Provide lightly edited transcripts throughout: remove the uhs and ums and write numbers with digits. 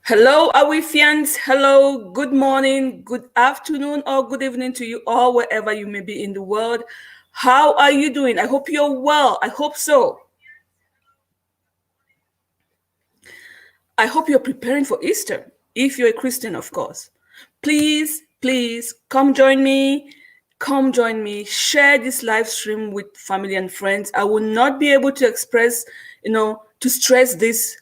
Hello, Awifians. Hello, good morning, good afternoon, or good evening to you all, wherever you may be in the world. How are you doing? I hope you're well. I hope so. I hope you're preparing for Easter, if you're a Christian, of course. Please come join me. Come join me. Share this live stream with family and friends. I will not be able to express, to stress this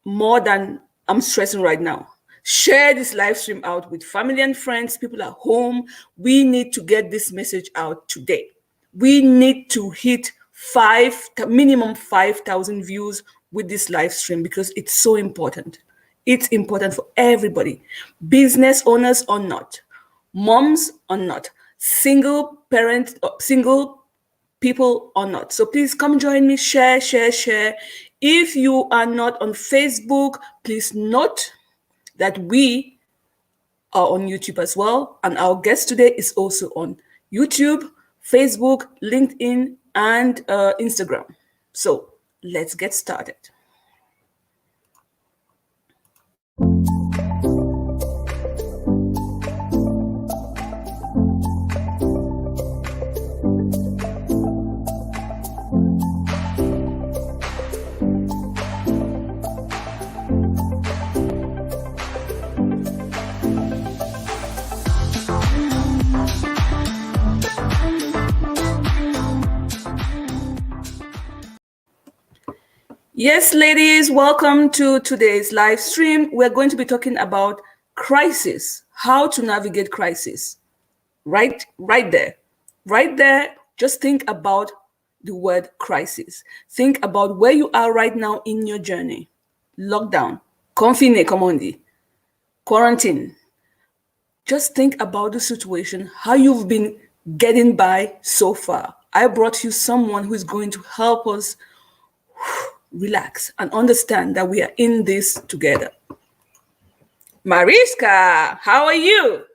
more than I'm stressing right now. Share this live stream out with family and friends, people at home. We need to get this message out today. We need to hit minimum 5,000 views with this live stream because it's so important. It's important for everybody, business owners or not, moms or not, single parents, single people or not. So please come join me, share. If you are not on Facebook, please note that we are on YouTube as well. And our guest today is also on YouTube, Facebook, LinkedIn, and Instagram. So let's get started. Yes, ladies, welcome to today's live stream. We're going to be talking about crisis, how to navigate crisis. Right there. Just think about the word crisis. Think about where you are right now in your journey. Lockdown, confiné, comme on dit, quarantine. Just think about the situation, how you've been getting by so far. I brought you someone who is going to help us relax and understand that we are in this together. Marisca, how are you?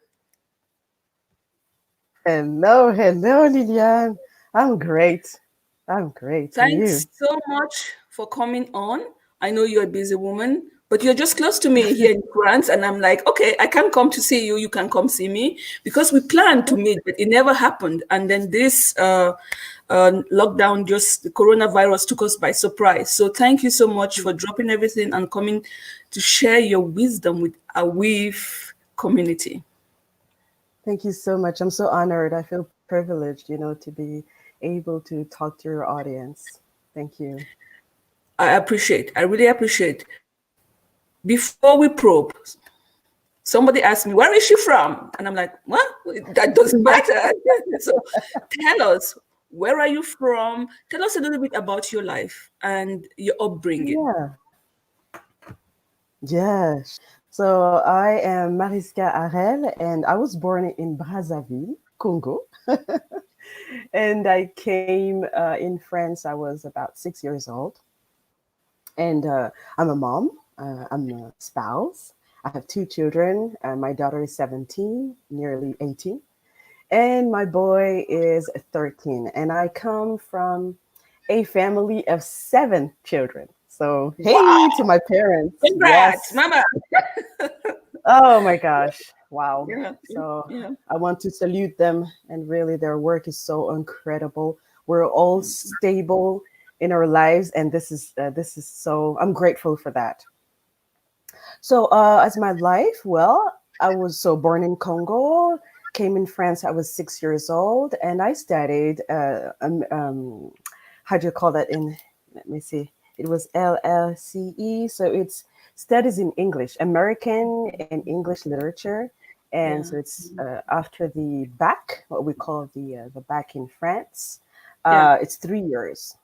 Hello, Lilian. I'm great. I'm great. And you? Thanks so much for coming on. I know you're a busy woman, but you're just close to me here in France. And I'm like, okay, I can't come to see you. You can come see me because we planned to meet, but it never happened. And then this lockdown, just the coronavirus took us by surprise. So thank you so much for dropping everything and coming to share your wisdom with our WEAV community. Thank you so much. I'm so honored. I feel privileged, to be able to talk to your audience. Thank you. I really appreciate. Before we probe, somebody asked me, where is she from? And I'm like, well, that doesn't matter. So tell us, where are you from? Tell us a little bit about your life and your upbringing. Yes. So I am Marisca Harel, and I was born in Brazzaville, Congo. And I came in France. I was about 6 years old. And I'm a mom. I'm a spouse. I have two children. My daughter is 17, nearly 18. And my boy is 13. And I come from a family of 7 children. So, hey Wow. to my parents. Congrats, Yes. Mama. Oh my gosh. Wow. Yeah, So yeah. I want to salute them. And really, their work is so incredible. We're all stable in our lives. And this is so, I'm grateful for that. So as my life, well, I was so born in Congo, came in France. I was 6 years old, and I studied. How do you call that in? Let me see. It was LLCE, so it's studies in English, American and English literature, and so it's after the bac, what we call the bac in France. It's 3 years.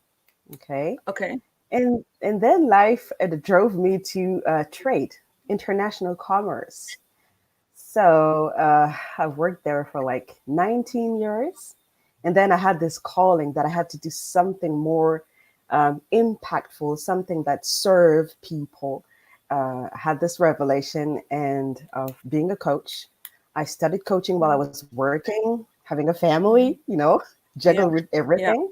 Okay. Okay. And then life drove me to trade, international commerce. So I've worked there for like 19 years. And then I had this calling that I had to do something more impactful, something that served people. I had this revelation and of being a coach. I studied coaching while I was working, having a family, juggle with Yeah. everything.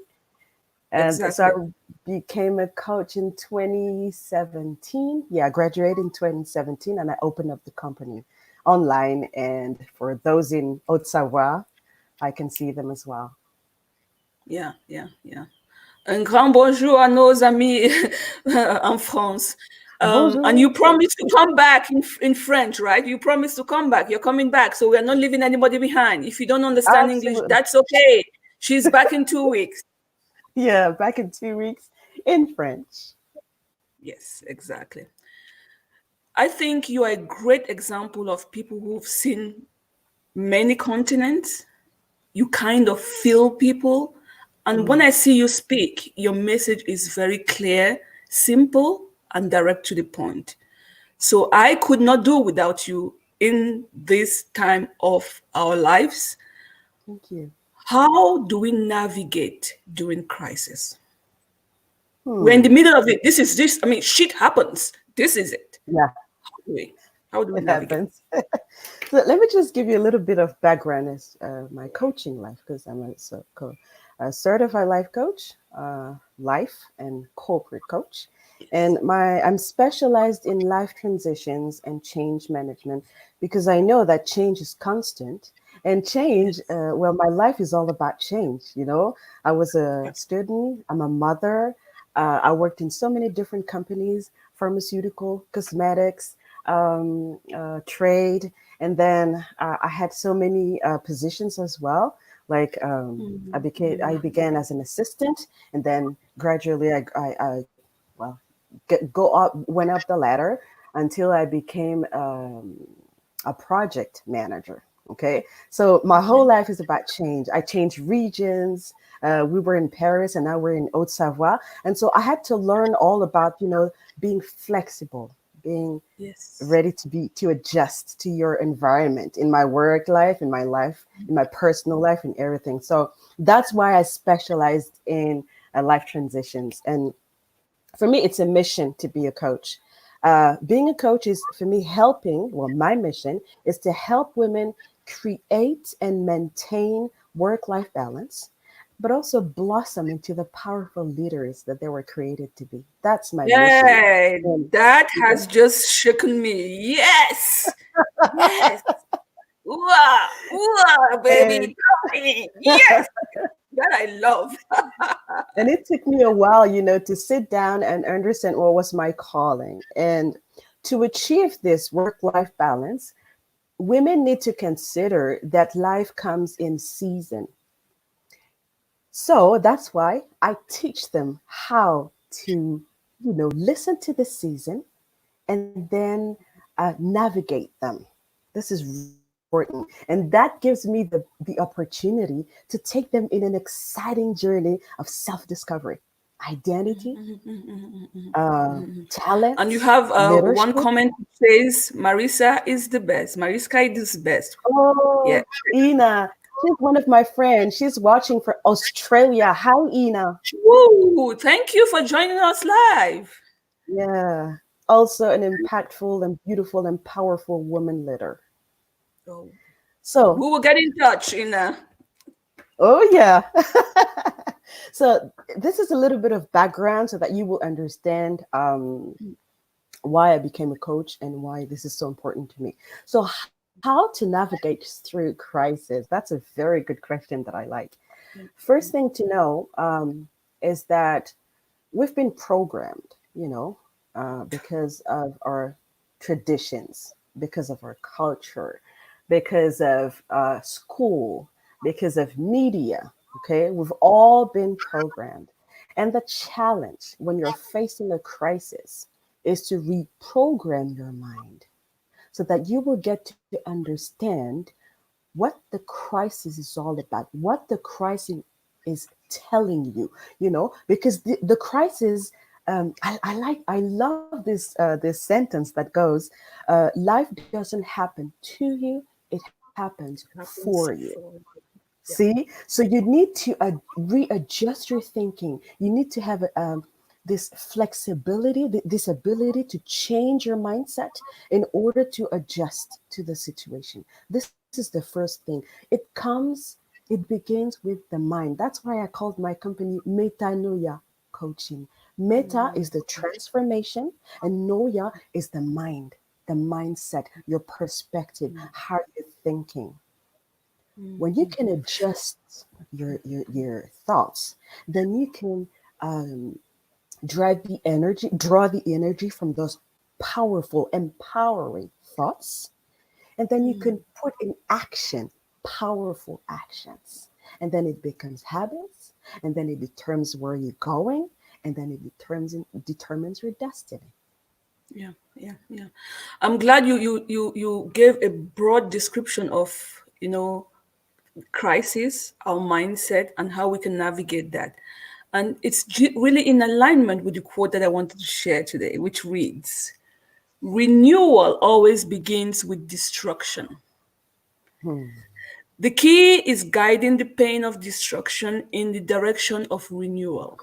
And so I Exactly. became a coach in 2017. Yeah, I graduated in 2017 and I opened up the company online. And for those in Haute-Savoie, I can see them as well. Yeah, yeah, yeah. Un grand bonjour à nos amis en France. And you Bonjour. promised to come back in French, right? You promised to come back. You're coming back. So we're not leaving anybody behind. If you don't understand English, Absolutely. that's okay. She's back in 2 weeks. Yeah, back in 2 weeks in French. Yes, exactly. I think you are a great example of people who've seen many continents. You kind of feel people. And when Mm, I see you speak, your message is very clear, simple, and direct to the point. So I could not do without you in this time of our lives. thank you. How do we navigate during crisis? We're in the Hmm. middle of it. This is this. I mean, shit happens. This is it. Yeah, How do we, how do we it navigate? happens. So let me just give you a little bit of background as my coaching life, because I'm a certified life coach, life and corporate coach, and my I'm specialized in life transitions and change management because I know that change is constant. And change, Yes. well, my life is all about change. I was a Yeah. student, I'm a mother. I worked in so many different companies, pharmaceutical, cosmetics, trade, and then I had so many positions as well. Like I began as an assistant, and then gradually I well went up the ladder until I became a project manager. Okay, so my whole Okay. life is about change. I changed regions. We were in Paris, and now we're in Haute Savoie, and so I had to learn all about being flexible, being Yes. ready to adjust to your environment in my work life, in my life, in my personal life, and everything. So that's why I specialized in life transitions. And for me, it's a mission to be a coach. Being a coach is for me helping. Well, my mission is to help women create and maintain work-life balance, but also blossom into the powerful leaders that they were created to be. That's my mission. Yay! And That yeah. has just shaken me. Yes! Yes! Wow! Wow, And baby! Yes! That I love. and it took me a while, to sit down and understand what was my calling. And to achieve this work-life balance, women need to consider that life comes in season. So that's why I teach them how to, listen to the season and then navigate them. This is really important. And that gives me the opportunity to take them in an exciting journey of self discovery, identity, And you talent, have one leadership. comment that says Marisa is the best. Mariska is the best. Yeah. Oh, Ina, she's one of my friends. She's watching for Australia. Hi, Ina. Woo! Thank you for joining us live. Yeah. Also, an impactful and beautiful and powerful woman leader. Oh, So, we will get in touch in oh, yeah. So, this is a little bit of background so that you will understand why I became a coach and why this is so important to me. So, how to navigate through crisis? That's a very good question that I like. First thing to know is that we've been programmed, because of our traditions, because of our culture, because of school, because of media. Okay, we've all been programmed. And the challenge when you're facing a crisis is to reprogram your mind so that you will get to understand what the crisis is all about, what the crisis is telling you, because the crisis, I love this sentence that goes, life doesn't happen to you, it happens for happens you. for yeah. See, so you need to readjust your thinking. You need to have this flexibility, this ability to change your mindset in order to adjust to the situation. This is the first thing. It comes It begins with the mind. That's why I called my company Metanoia Coaching. Meta is the transformation, and Noia is the mind, the mindset, your perspective, how you're thinking. When you can adjust your thoughts, then you can um, draw the energy from those powerful, empowering thoughts, and then you can put in action powerful actions. And then it becomes habits, and then it determines where you're going, and then it determines your destiny. Yeah, yeah, yeah. I'm glad you gave a broad description of, you know, crisis, our mindset, and how we can navigate that. And it's really in alignment with the quote that I wanted to share today, which reads, renewal always begins with destruction. Hmm. The key is guiding the pain of destruction in the direction of renewal.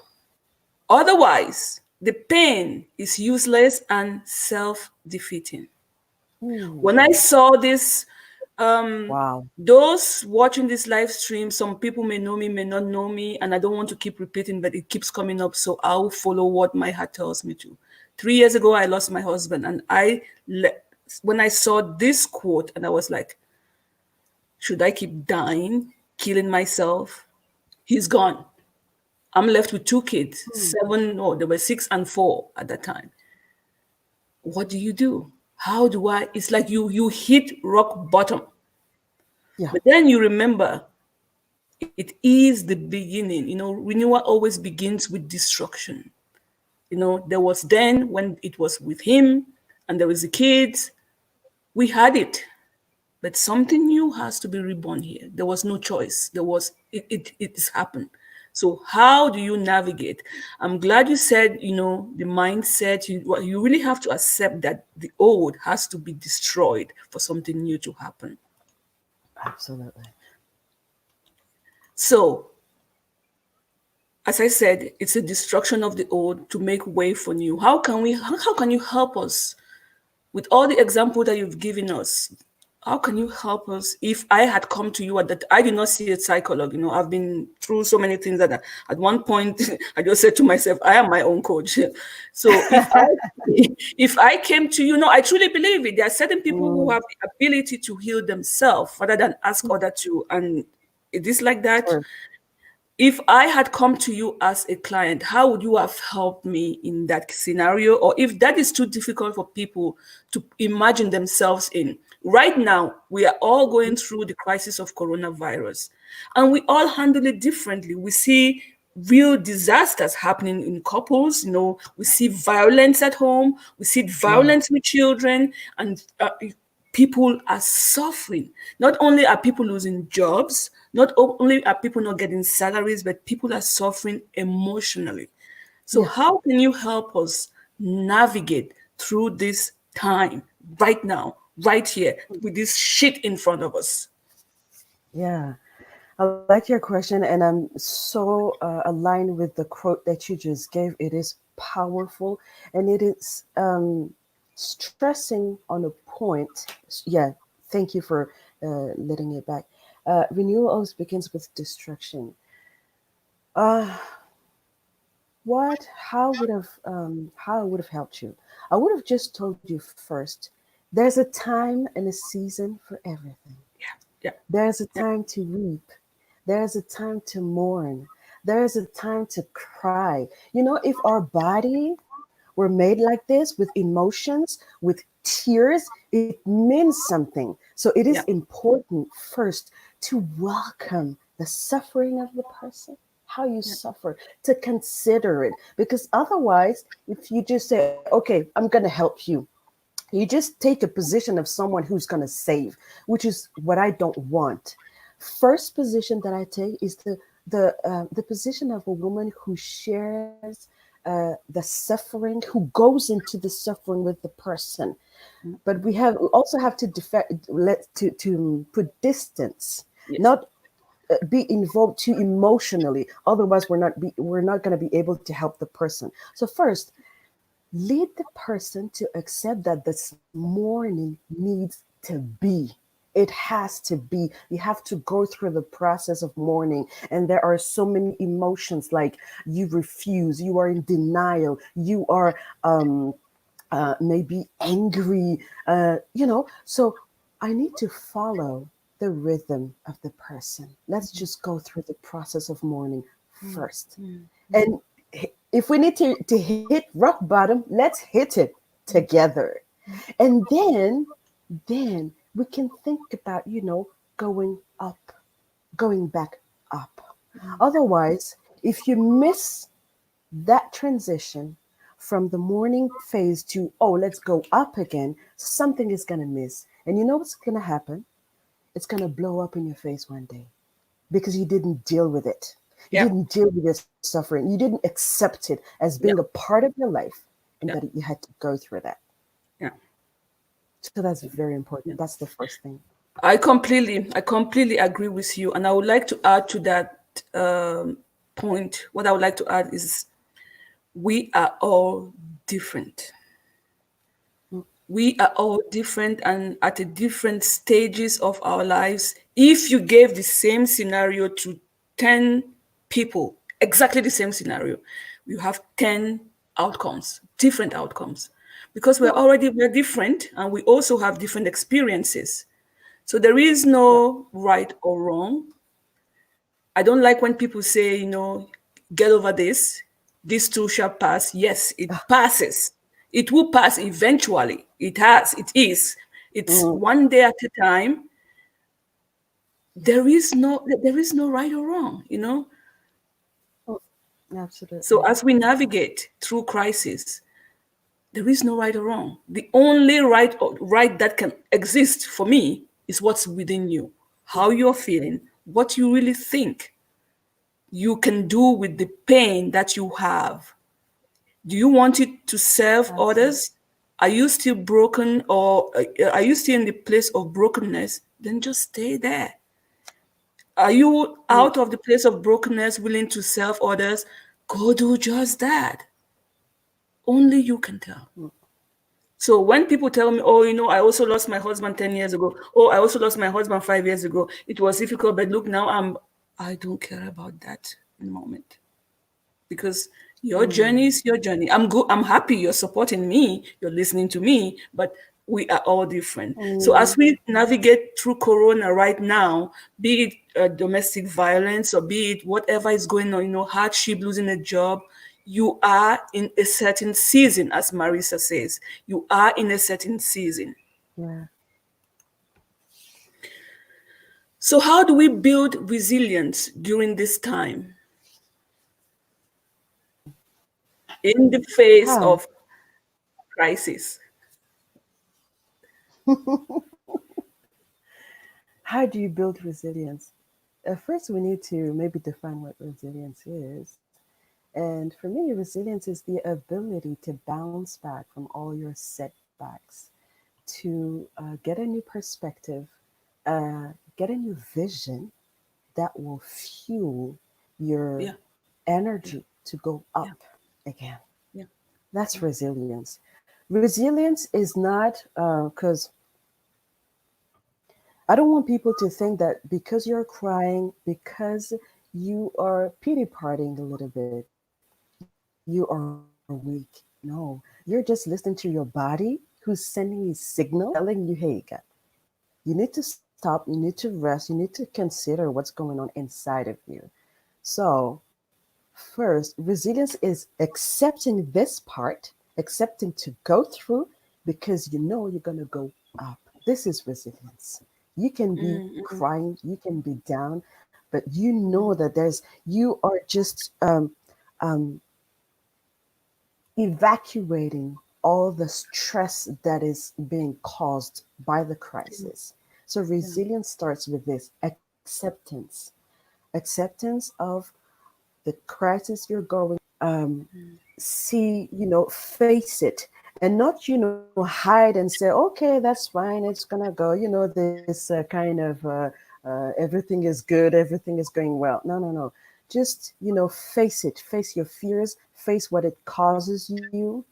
Otherwise, the pain is useless and self defeating. When I Hmm. saw this, um, Wow. those watching this live stream, some people may know me, may not know me, and I don't want to keep repeating, but it keeps coming up, so I'll follow what my heart tells me to. 3 years ago, I lost my husband, and when I saw this quote, and I was like, should I keep dying, killing myself? He's gone. I'm left with two kids, Hmm. seven, no, they were 6 and 4 at that time. What do you do? How do I? It's like you hit rock bottom. Yeah. But then you remember it is the beginning. You know, renewal always begins with destruction. You know, there was then when it was with him and there was the kids, we had it. But something new has to be reborn here. There was no choice. It's happened. So how do you navigate? I'm glad you said, you know, the mindset, you really have to accept that the old has to be destroyed for something new to happen. Absolutely. So as I said, it's a destruction of the old to make way for new. How can you help us with all the example that you've given us? How can you help us? If I had come to you at that, I did not see a psychologue. You know, I've been through so many things that at one point I just said to myself, I am my own coach. So if I came to you, no, I truly believe it. There are certain people who Mm. have the ability to heal themselves rather than ask other to. And it is like that. True. If I had come to you as a client, how would you have helped me in that scenario? Or if that is too difficult for people to imagine themselves in, right now, we are all going through the crisis of coronavirus and we all handle it differently. We see real disasters happening in couples. You know, we see violence at home, we see Yeah. violence with children, and people are suffering. Not only are people losing jobs, not only are people not getting salaries, but people are suffering emotionally. So, Yeah. how can you help us navigate through this time right now, right here, with this shit in front of us? Yeah. I like your question, and I'm so aligned with the quote that you just gave. It is powerful, and it is stressing on a point. Yeah, thank you for letting it back. Renewal always begins with destruction. Uh, what? How I would have helped you? I would have just told you first. There's a time and a season for everything. Yeah, There's a yeah, time to weep. There's a time to mourn. There's a time to cry. You know, if our body were made like this with emotions, with tears, it means something. So it is yeah, important first to welcome the suffering of the person, how you yeah, suffer, to consider it. Because otherwise, if you just say, okay, I'm going to help you, you just take a position of someone who's going to save, which is what I don't want. First position that I take is the position of a woman who shares the suffering, who goes into the suffering with the person. But we also have to to put distance, yes, not be involved too emotionally. Otherwise, we're not going to be able to help the person. So first, lead the person to accept that this mourning needs to be. It has to be. You have to go through the process of mourning. And there are so many emotions, like you refuse, you are in denial, you are maybe angry, So I need to follow the rhythm of the person. Let's just go through the process of mourning Mm, first. mm, mm, And if we need to hit rock bottom, let's hit it mm, together. And then we can think about, going up, going back up. mm. Otherwise, if you miss that transition from the morning phase to, oh, let's go up again, something is going to miss. And you know what's going to happen? It's going to blow up in your face one day because you didn't deal with it. You Yeah, didn't deal with your suffering. You didn't accept it as being a yeah, part of your life, and yeah, that you had to go through that. yeah, So that's very important. yeah. That's the first thing. I completely agree with you, and I would like to add to that point. What I would like to add is we are all different. Mm, We are all different and at a different stages of our lives. If you gave the same scenario to 10 people, exactly the same scenario, you have 10 outcomes, different outcomes. Because mm, we're different and we also have different experiences. So there is yeah. no right or wrong. I don't like when people say, get over this. This too shall pass. Yes, it passes. It will pass eventually. It has. It is. It's Mm, one day at a time. There is no right or wrong. mm, So absolutely. as we navigate through crisis, there is no right or wrong. The only right that can exist for me is what's within you, how you're feeling, what you really think you can do with the pain that you have. Do you want it to serve Absolutely. others? Are you still broken, or are you still in the place of brokenness? Then just stay there. Are you Mm, out of the place of brokenness, willing to serve others? Go do just that. Only you can tell. mm, So when people tell me, oh, I also lost my husband 10 years ago. Oh, I also lost my husband 5 years ago. It was difficult, but look, now I don't care about that in the moment. Because your journey mm, is your journey. I'm good. I'm happy you're supporting me. You're listening to me, but we are all different. So as mm, we navigate through Corona right now, be it domestic violence or be it whatever is going on, hardship, losing a job, you are in a certain season, as Marisa says. You are in a certain season. yeah. So how do we build resilience during this time in the face How? of crisis? How do you build resilience? First, we need to maybe define what resilience is. And for me, resilience is the ability to bounce back from all your setbacks, to get a new perspective, get a new vision that will fuel your Yeah, yeah, energy to go yeah, up again. yeah, That's yeah. resilience. Resilience is not because I don't want people to think that because you're crying, because you are pity partying a little bit, you are weak. No, you're just listening to your body who's sending you signals telling you, hey, God, you need to stop, you need to rest, you need to consider what's going on inside of you. So, first, resilience is accepting this part, accepting to go through because you know you're going to go up. This is resilience. You can be Mm, mm, crying, you can be down, but you know mm, that you are just um, evacuating all the stress that is being caused by the yeah, crisis. So yeah, resilience starts with this acceptance, acceptance of the crisis you're going. See, face it, and not, hide and say, okay, that's fine, it's gonna go. This kind of everything is good, everything is going well. No, no, no. Just, face it, face your fears, face what it causes you,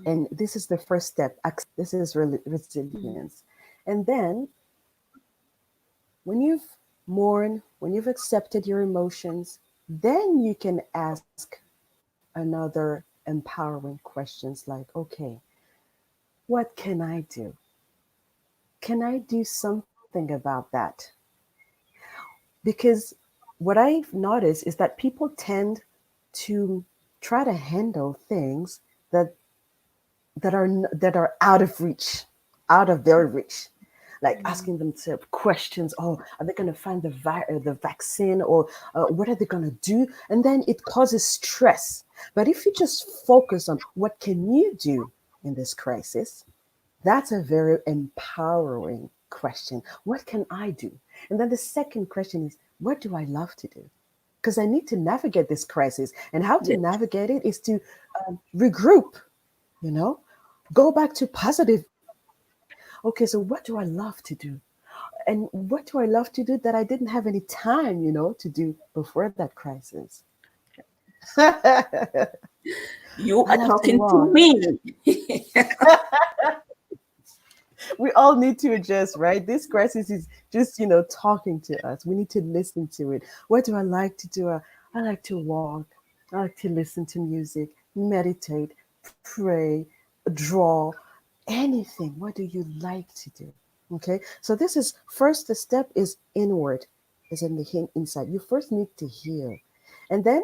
and this is the first step. This is resilience. And then When you've mourned, when you've accepted your emotions, then you can ask another empowering questions like, okay, what can I do? Can I do something about that? Because what I've noticed is that people tend to try to handle things that that are out of reach, out of their reach. Like asking themselves questions. Oh, are they going to find the vaccine, or what are they going to do? And then it causes stress. But if you just focus on what can you do in this crisis, that's a very empowering question. What can I do? And then the second question is, what do I love to do? Because I need to navigate this crisis. And how to Yes. navigate it is to regroup, you know, go back to positive. Okay, so what do I love to do? And what do I love to do that I didn't have any time, to do before that crisis? I You are love to talking to walk. me. We all need to adjust, right? This crisis is just, talking to us. We need to listen to it. What do I like to do? I like to walk. I like to listen to music, meditate, pray, draw, anything. What do you like to do? Okay. So this is first, the step is inward, is in the inside. You first need to hear. And then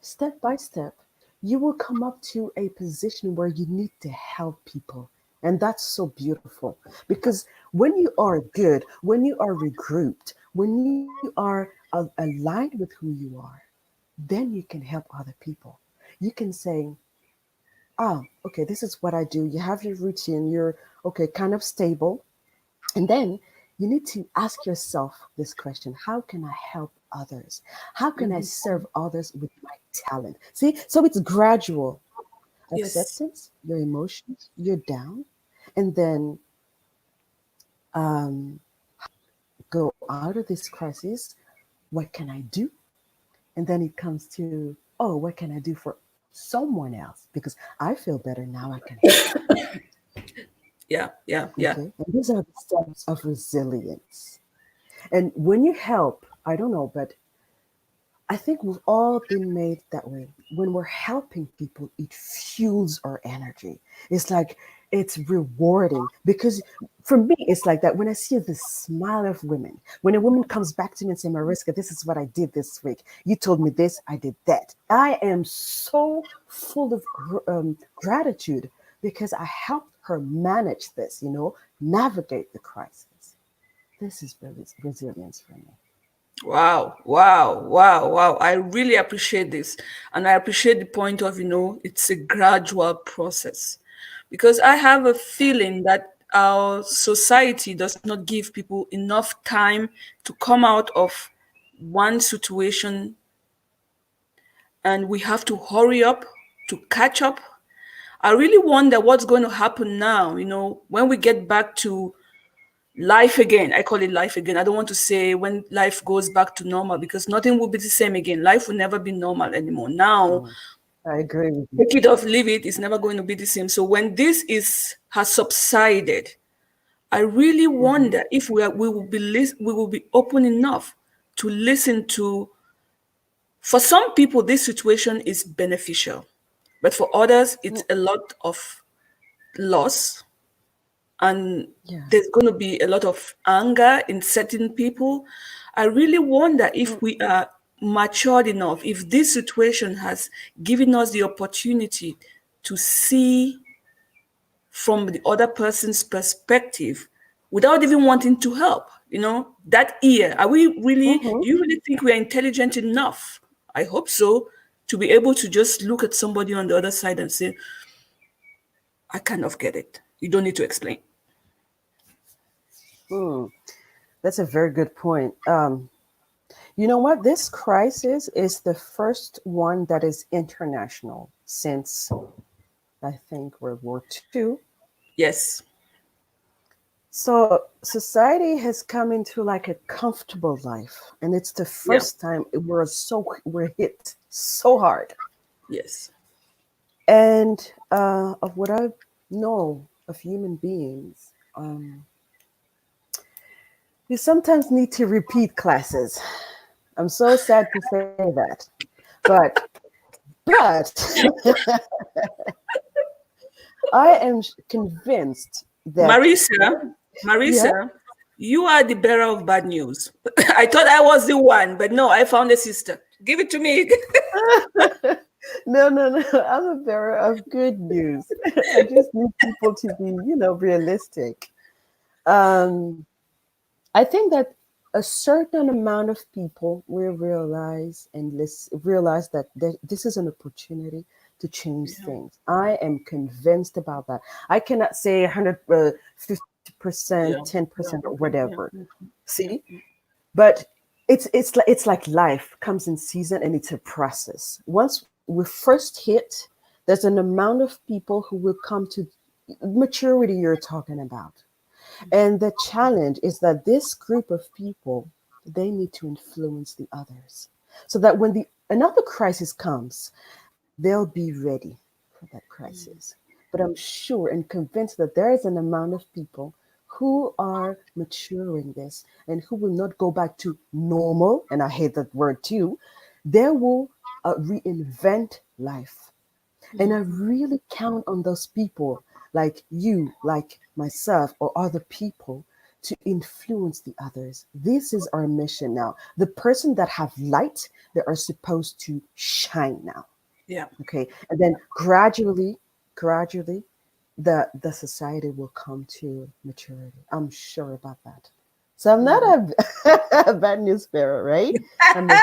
step by step, you will come up to a position where you need to help people. And that's so beautiful because when you are good, when you are regrouped, when you are aligned with who you are, then you can help other people. You can say, okay, this is what I do. You have your routine, you're okay, kind of stable. And then you need to ask yourself this question: how can I help others? How can I Mhm. serve others with my talent? See, so it's gradual Yes. acceptance, your emotions, you're down, and then how can I go out of this crisis? What can I do? And then it comes to, oh, what can I do for someone else? Because I feel better now, I can help. Yeah, yeah, yeah. Okay. And these are the steps of resilience. And when you help, I don't know, but I think we've all been made that way. When we're helping people, it fuels our energy. It's like it's rewarding because for me, it's like that. When I see the smile of women, when a woman comes back to me and say, Mariska, this is what I did this week. You told me this, I did that. I am so full of gratitude because I helped her manage this, navigate the crisis. This is resilience for me. Wow, wow, wow, wow. I really appreciate this. And I appreciate the point of, it's a gradual process. Because I have a feeling that our society does not give people enough time to come out of one situation, and we have to hurry up to catch up. I really wonder what's going to happen now, when we get back to life again. I call it life again. I don't want to say when life goes back to normal, because nothing will be the same again. Life will never be normal anymore. Now, Mm, I agree with you. take it or leave it, it's never going to be the same. So when this is has subsided, I really Hmm. wonder if we will be open enough to listen to. For some people, this situation is beneficial, but for others, it's a lot of loss, and Yeah. there's going to be a lot of anger in certain people. I really wonder if Mm, we are matured enough, if this situation has given us the opportunity to see from the other person's perspective without even wanting to help. That ear. Are we really, mhm. do you really think we are intelligent enough? I hope so, to be able to just look at somebody on the other side and say, I kind of get it. You don't need to explain. Mm. That's a very good point. You know what? This crisis is the first one that is international since I think World War II. Yes. So society has come into like a comfortable life, and it's the Yeah. first time we're hit so hard. Yes. And of what I know of human beings, You sometimes need to repeat classes. I'm so sad to say that. But but I am convinced that Marisa, yeah. Marisa, you are the bearer of bad news. I thought I was the one, but no, I found a sister. Give it to me. No, no, no. I'm a bearer of good news. I just need people to be, realistic. Um, I think that a certain amount of people will realize and realize that this is an opportunity to change Yeah, things. I am convinced about that. I cannot say 50%, yeah, 10%, or yeah, whatever. yeah, See, yeah. but it's like life comes in season and it's a process. Once we first hit, there's an amount of people who will come to maturity you're talking about. And the challenge is that this group of people, they need to influence the others so that when the another crisis comes, they'll be ready for that crisis. But I'm sure and convinced that there is an amount of people who are maturing this and who will not go back to normal, and I hate that word too. They will reinvent life. And I really count on those people like you, like myself, or other people to influence the others. This is our mission now. The person that have light, they are supposed to shine now. Yeah. Okay. And then gradually, the society will come to maturity. I'm sure about that. So I'm not Mhm. a, a bad news bearer, right? I'm a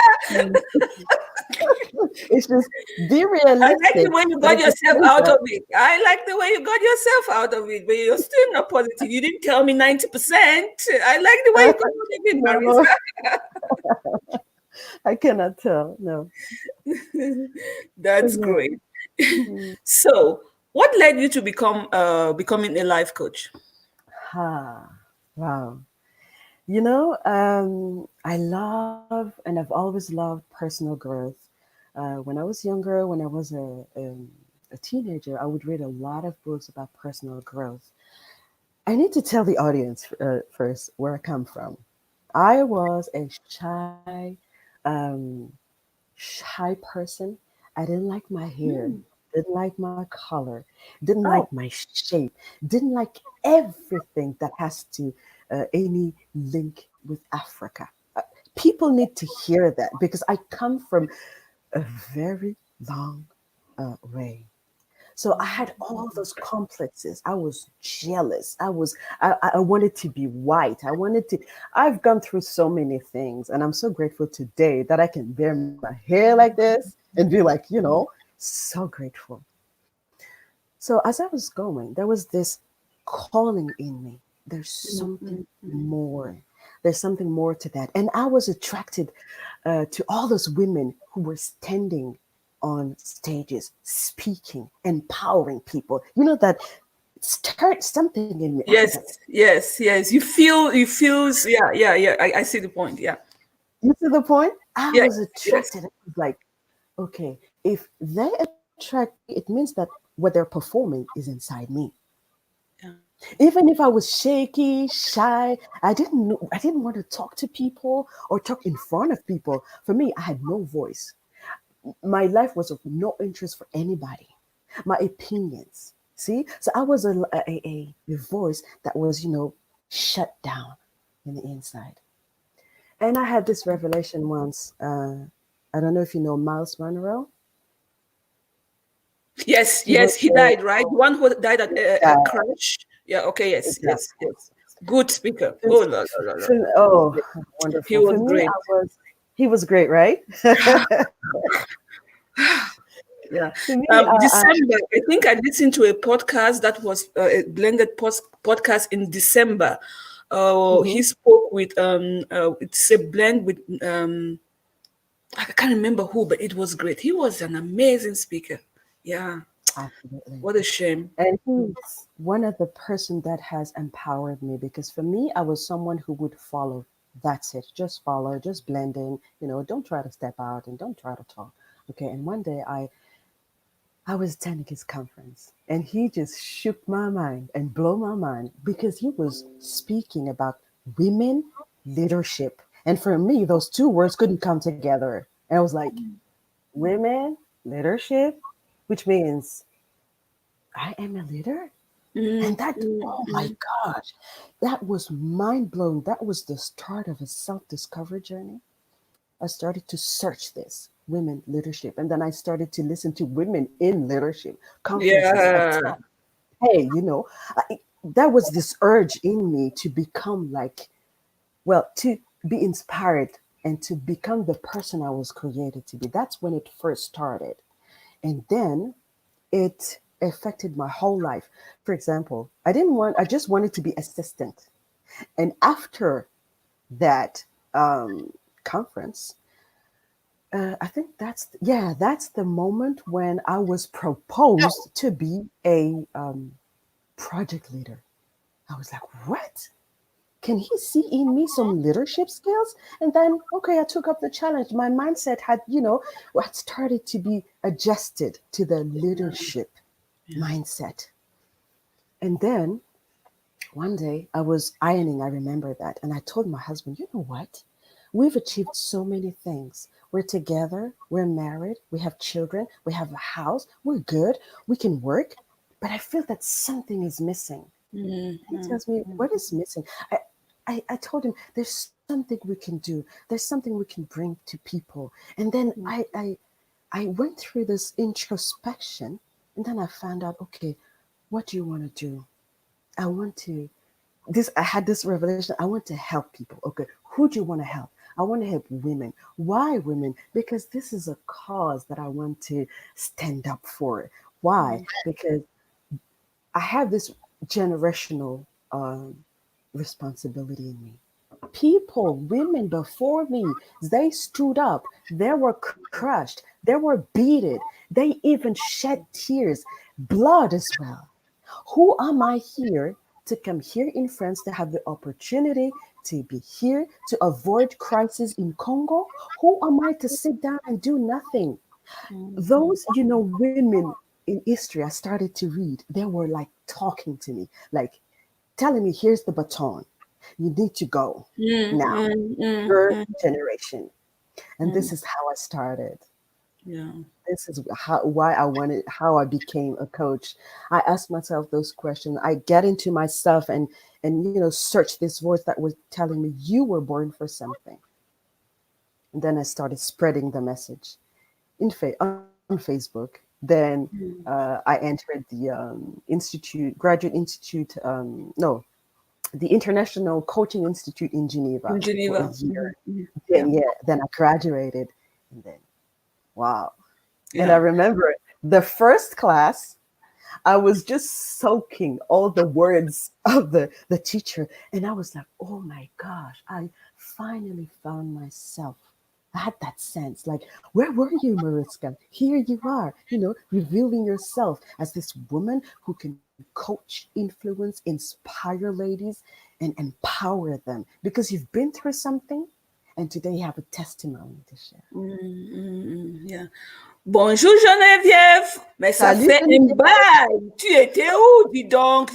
it's just be I like the realistic, way you but got at the yourself same out time, of it. I like the way you got yourself out of it, but you're still not positive. You didn't tell me 90%. I like the way you got out of it, no, Marisa. I cannot tell. No. That's Yeah. great. Mm. So, what led you to becoming a life coach? Ha. Wow. I love and I've always loved personal growth. When I was younger, when I was a teenager, I would read a lot of books about personal growth. I need to tell the audience first where I come from. I was a um, shy person. I didn't like my hair, Mm. didn't like my color, didn't Oh, like my shape, didn't like everything that has to any link with Africa. People need to hear that because I come from a very long way. So I had all those complexes. I was jealous. I wanted to be white. I've gone through so many things and I'm so grateful today that I can wear my hair like this and be like, so grateful. So as I was going, there was this calling in me. There's something more. There's something more to that. And I was attracted to all those women who were standing on stages, speaking, empowering people. That stirred something in me. I was like, yes, yes, yes. You feel, yeah, yeah, yeah. I see the point. Yeah, you see the point? I yes, was yes. attracted. I was like, okay, if they attract me, it means that what they're performing is inside me. Yeah. Even if I was shaky, shy, I didn't want to talk to people or talk in front of people. For me, I had no voice. My life was of no interest for anybody. My opinions. See? So I was a voice that was, shut down in the inside. And I had this revelation once. I don't know if you know Miles Monroe. Yes, He yes. was He a died, right? The one who died at a guy. crash. Yeah. Okay. Yes, yes, Exactly. yes. Good speaker. For, Oh, la, la, la, la. oh, He wonderful. For was me, great. he was great, right? Yeah. For me, December. I think I listened to a podcast that was a blended podcast in December. mhm, He spoke with it's a blend with I can't remember who, but it was great. He was an amazing speaker. Yeah. absolutely. What a shame. And he's one of the person that has empowered me because for me, I was someone who would follow. That's it. Just follow, just blend in. Don't try to step out and don't try to talk. Okay. And one day I was attending his conference and he just shook my mind and blew my mind because he was speaking about women leadership. And for me, those two words couldn't come together. And I was like, women, leadership, which means I am a leader. And Mm, that, mm, oh my mm. gosh, that was mind blowing. That was the start of a self discovery journey. I started to search this women leadership. And then I started to listen to women in leadership conferences. I Yeah. thought, hey, that was this urge in me to become like, well, to be inspired and to become the person I was created to be. That's when it first started. And then it affected my whole life. For example, I just wanted to be assistant. And after that conference, I think that's the moment when I was proposed to be a project leader. I was like, what? Can he see in me some leadership skills? And then, okay, I took up the challenge. My mindset had started to be adjusted to the leadership Yeah. mindset. And then one day I was ironing, I remember that. And I told my husband, you know what? We've achieved so many things. We're together, we're married, we have children, we have a house, we're good, we can work. But I feel that something is missing. Mm, He mm, tells me, mm, what is missing? I told him, there's something we can do. There's something we can bring to people. And then mm, I went through this introspection and then I found out, okay, what do you want to do? I want to I had this revelation. I want to help people. Okay, who do you want to help? I want to help women. Why women? Because this is a cause that I want to stand up for. Why? mm, Because I have this generational responsibility in me. People, women before me, they stood up. They were crushed. They were beaten. They even shed tears, blood as well. Who am I here to come here in France to have the opportunity to be here to avoid crisis in Congo? Who am I to sit down and do nothing? mm, Those, women in history I started to read, they were like talking to me, like telling me, here's the baton. You need to go mm, now, mm, mm, your mm, generation. And this mm. is how I started. Yeah. This is how I became a coach. I asked myself those questions. I get into myself and search this voice that was telling me you were born for something. And then I started spreading the message on Facebook. Then Mm. I entered the graduate institute. No, the International Coaching Institute in In Geneva for a Geneva. year. Yeah. Then I graduated, and then wow. And I Yeah. remember the first class, I was just soaking all the words of the teacher. And I was like, oh my gosh, I finally found myself. I had that sense like, where were you, Marisca? Here you are, revealing yourself as this woman who can coach, influence, inspire ladies, and empower them because you've been through something and today you have a testimony to share. Yeah. Bonjour Geneviève, mais ça Salut, fait un bail. Tu étais où, dis donc?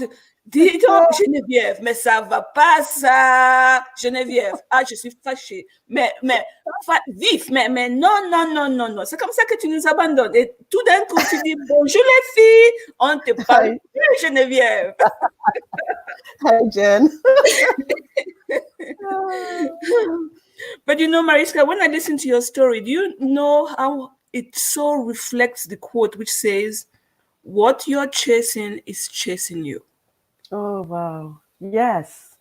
Dis donc, Geneviève. Geneviève, mais ça va pas ça. Geneviève, ah, je suis fâchée. Vif, mais non, non, non, non, non. C'est comme ça que tu nous abandonnes. Et tout d'un coup, tu dis bonjour les filles, on te parle Hi, plus, Geneviève. hi, Jen. But Mariska, when I listen to your story, do you know how it so reflects the quote which says, what you're chasing is chasing you? Oh, wow. Yes.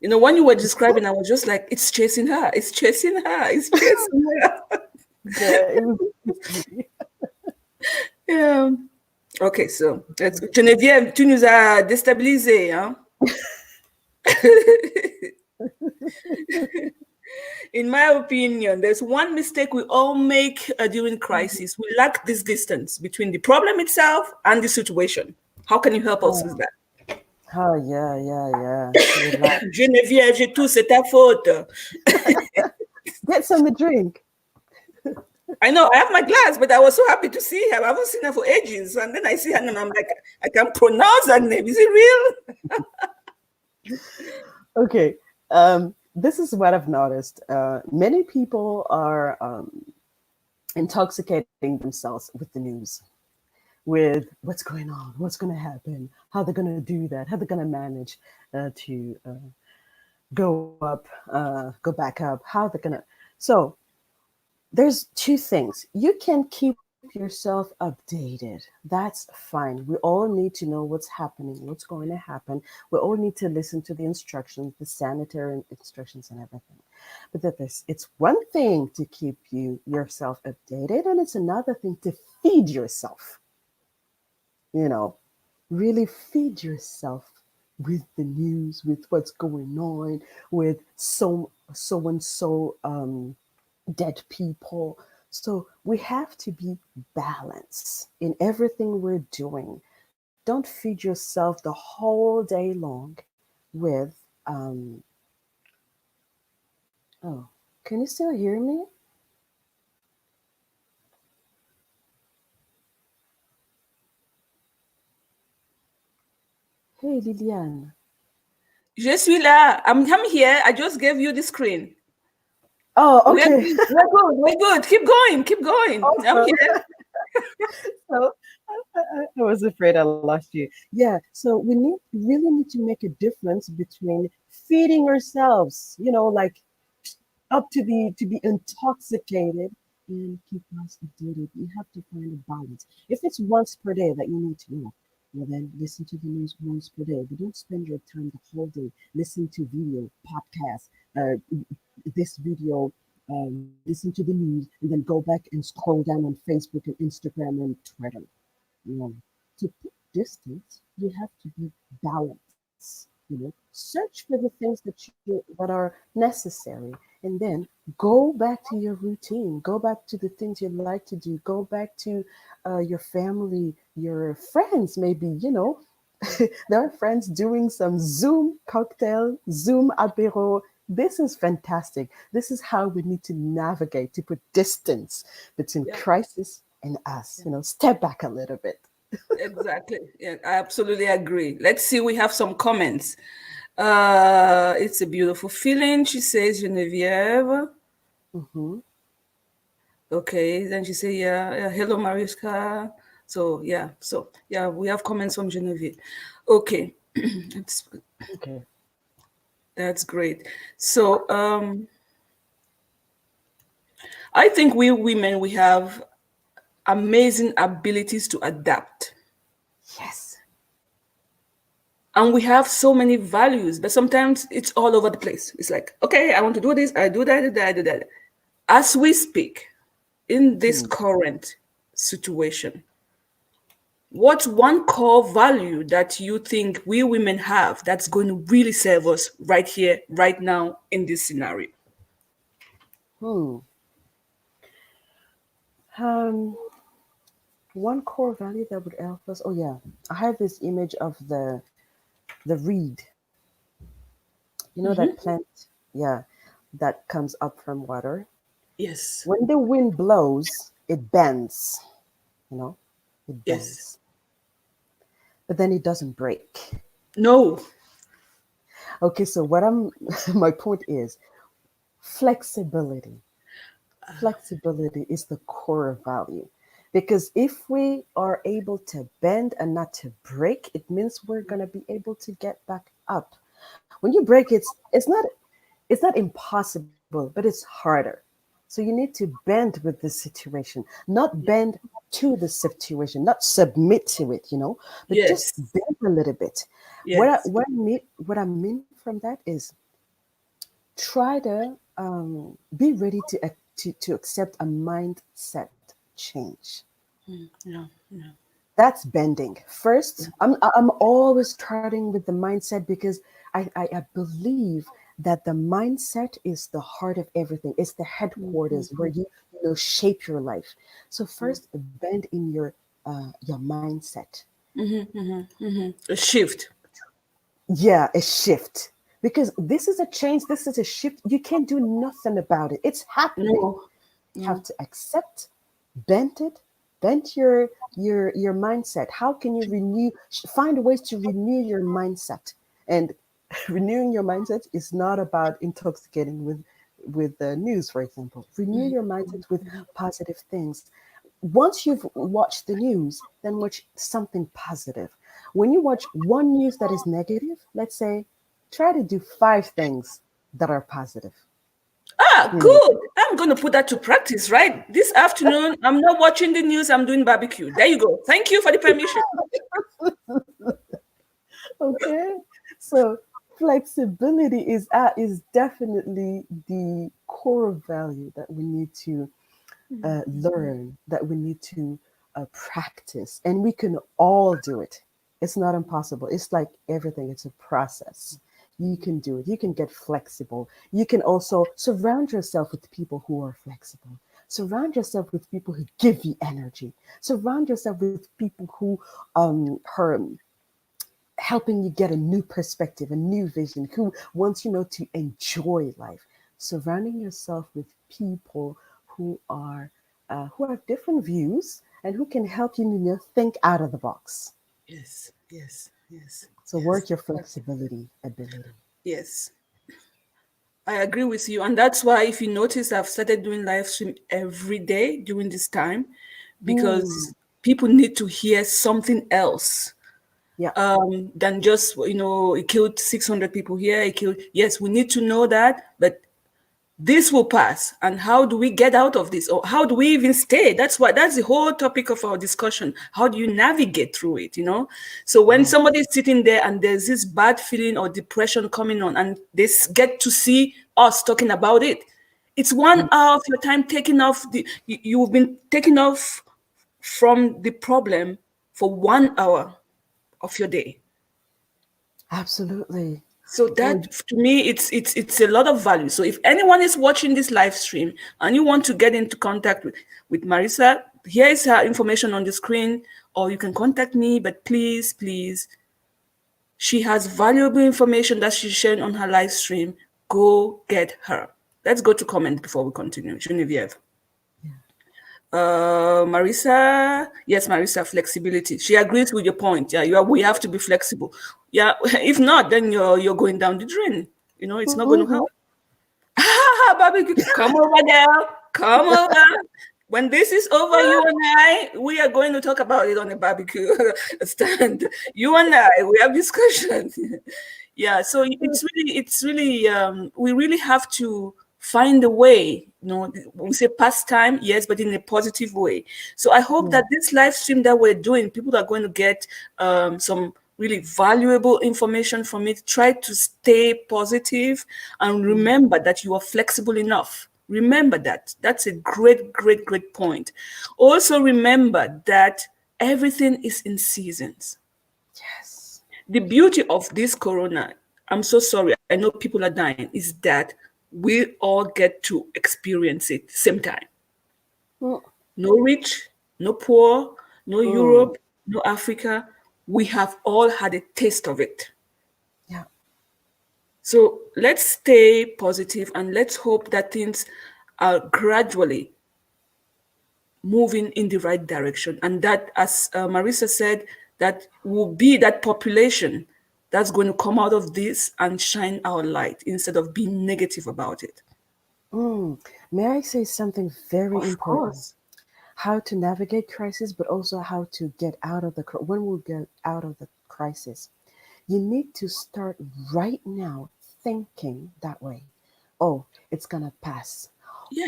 When you were describing, I was just like, it's chasing her, it's chasing her, it's chasing her. Yeah, it was me. Yeah. Okay, so let's go. Geneviève, tu nous as déstabilisés, hein? In my opinion, there's one mistake we all make during crisis. We lack this distance between the problem itself and the situation. How can you help us with Oh, that? oh, yeah, yeah, yeah. Relax. Geneviève, j'ai tout, c'est ta faute. Get some to drink. I know, I have my glass, but I was so happy to see her. I haven't seen her for ages. And then I see her and I'm like, I can't pronounce her name. Is it real? Okay. this is what I've noticed. Many people are intoxicating themselves with the news, with what's going on, what's going to happen, how they're going to do that, how they're going to manage to go up, go back up, how they're going to. So there's two things. You can keep yourself updated. That's fine. We all need to know what's happening, what's going to happen. We all need to listen to the instructions, the sanitary instructions and everything. But that this it's one thing to keep yourself updated, and it's another thing to feed yourself. You know, really feed yourself with the news, with what's going on, with so and so dead people. So we have to be balanced in everything we're doing. Don't feed yourself the whole day long with oh, can you still hear me? Hey Liliane. Je suis là. I'm here. I just gave you the screen. Oh, We're okay. good. We're good. We're good. Keep going. Keep going. I'm Awesome. here. So I was afraid I lost you. Yeah. So we really need to make a difference between feeding ourselves, like up to be intoxicated and keep us updated. You have to find a balance. If it's once per day that you need to know, well then listen to the news once per day. But don't spend your time the whole day listening to video, podcasts, this video, listen to the news, and then go back and scroll down on Facebook and Instagram and Twitter. To put distance, you have to be balanced. Search for the things that are necessary, and then go back to your routine. Go back to the things you like to do. Go back to your family, your friends. Maybe there are friends doing some Zoom cocktail, Zoom apéro. This is fantastic. This is how we need to navigate to put distance between Yeah. crisis and us. Step back a little bit. Exactly. Yeah, I absolutely agree. Let's see, we have some comments. It's a beautiful feeling, she says, Genevieve. Hmm. Okay, then she said, yeah, hello, Marisca. So, we have comments from Genevieve. Okay, that's, Okay. that's great. So, I think we women, we have amazing abilities to adapt. Yes. And we have so many values, but sometimes it's all over the place. It's like, okay, I want to do this, I do that, I do that, I do that. As we speak, in this Hmm. current situation, what's one core value that you think we women have that's going to really serve us right here, right now, in this scenario? Hmm. Um, One core value that would help us. Oh yeah, I have this image of the reed. That plant, yeah, that comes up from water. Yes, When the wind blows, it bends. You know, it yes. bends, but then it doesn't break. No. Okay, so what I'm my point is flexibility. Flexibility is the core value. Because if we are able to bend and not to break, it means we're going to be able to get back up. When you break, it's not impossible, but it's harder. So you need to bend with the situation, not bend to the situation, not submit to it, but just Yes, bend a little bit. yes. What I mean from that is try to be ready to accept a mindset change. Yeah, yeah. That's bending. First, I'm always starting with the mindset because I believe that the mindset is the heart of everything. It's the headquarters where you shape your life. So first, bend in your mindset. A shift. Yeah, a shift. Because this is a change, this is a shift. You can't do nothing about it. It's happening. No, You have no. to accept, bend it, bend your mindset. How can you find ways to renew your mindset? And Renewing your mindset is not about intoxicating with the news, for example. Renew your mindset with positive things. Once you've watched the news, then watch something positive. When you watch one news that is negative, let's say, try to do five things that are positive. Ah, You know, good. I'm going to put that to practice, right? This afternoon, I'm not watching the news, I'm doing barbecue. There you go. Thank you for the permission. okay. So flexibility is definitely the core value that we need to learn, that we need to practice, and we can all do it. It's not impossible. It's like everything, it's a process. You can do it. You can get flexible. You can also surround yourself with people who are flexible. Surround yourself with people who give you energy. Surround yourself with people who are helping you get a new perspective, a new vision, who wants to enjoy life. Surrounding yourself with people who have different views and who can help you, think out of the box. Yes, yes, yes, So yes, work your flexibility ability. yes. I agree with you. And that's why, if you notice, I've started doing live stream every day during this time, Mm, because people need to hear something else yeah, than just, it killed 600 people here. It killed, yes, we need to know that, but this will pass. And how do we get out of this? Or how do we even stay? That's the whole topic of our discussion. How do you navigate through it? So when right. somebody's sitting there and there's this bad feeling or depression coming on, and they get to see us talking about it, it's Mm, 1 hour of your time taken off. You've been taken off from the problem for 1 hour of your day. absolutely. So Oh, that, to me, it's a lot of value. So if anyone is watching this live stream and you want to get into contact with Marisa, here is her information on the screen, or you can contact me. But please, please, she has valuable information that she's sharing on her live stream. Go get her. Let's go to comment before we continue. Genevieve. Marisa, yes, Marisa, flexibility. She agrees with your point. Yeah, we have to be flexible. Yeah, if not, then you're going down the drain. It's not going to mhm. help. Barbecue, come over there. Come over. When this is over, you and I, we are going to talk about it on the barbecue stand. You and I, we have discussions. Yeah, so it's really, we really have to find a way. We say pastime, yes, but in a positive way. So I hope Yeah. that this live stream that we're doing, people are going to get some really valuable information from it. Try to stay positive and Mm, remember that you are flexible enough. Remember that. That's a great, great, great point. Also, remember that everything is in seasons. yes. The beauty of this corona, I'm so sorry, I know people are dying, is that we all get to experience it same time. Mm, No rich, no poor, no mm, Europe, no Africa. We have all had a taste of it. yeah. So let's stay positive and let's hope that things are gradually moving in the right direction. And that, as Marisa said, that will be that population that's going to come out of this and shine our light instead of being negative about it. Mm. May I say something very Of important? course. How to navigate crisis, but also how to get out of when we get out of the crisis. You need to start right now thinking that way. Oh, it's gonna pass.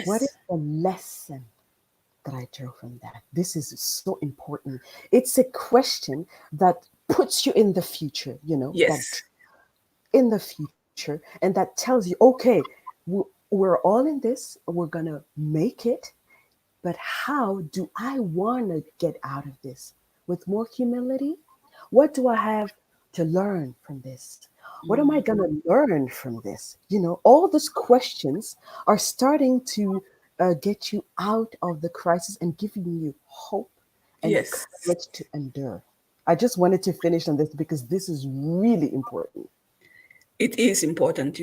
What is Yes. the lesson that I drew from that? This is so important. It's a question that puts you in the future, that Yes. in the future, and that tells you, okay, we're all in this, we're gonna make it, but how do I want to get out of this? With more humility? What do I have to learn from this? What am I going to learn from this? All those questions are starting to get you out of the crisis and giving you hope and the Yes. courage to endure. I just wanted to finish on this because this is really important. It is important,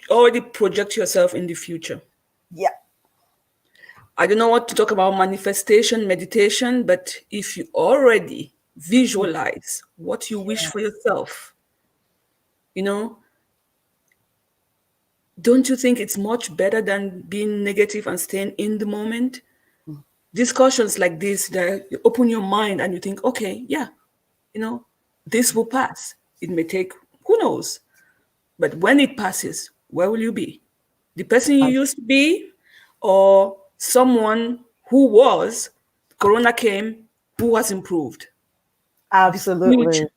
already project yourself in the future. Yeah. I don't know what to talk about manifestation, meditation, but if you already visualize what you wish for yourself, you know, Don't you think it's much better than being negative and staying in the moment? Mm. Discussions like this that you open your mind and you think, okay, yeah, you know, this will pass. It may take, who knows? But when it passes, where will you be? The person you Ab- used to be, or someone who was, Corona came, who has improved? The Absolutely. future.